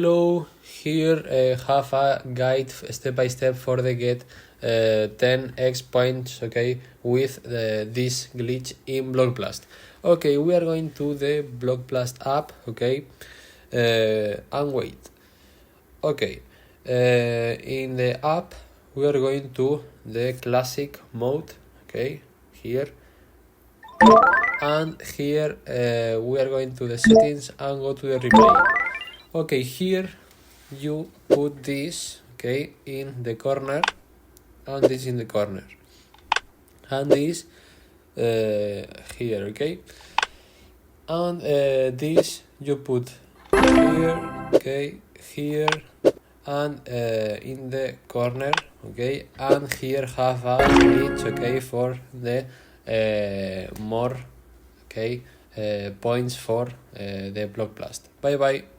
Hello, here have a guide step by step for the get 10x points, okay, with this glitch in Blockblast. Okay, we are going to the Blockblast app, okay, and wait. Okay, in the app we are going to the classic mode, okay, here, and here we are going to the settings and go to the replay. Okay, here you put this, okay, in the corner, and this in the corner, and this here, okay, and this you put here, okay, here, and in the corner, okay, and here have a glitch, okay, for the more, okay, points for the Blockblast. Bye bye.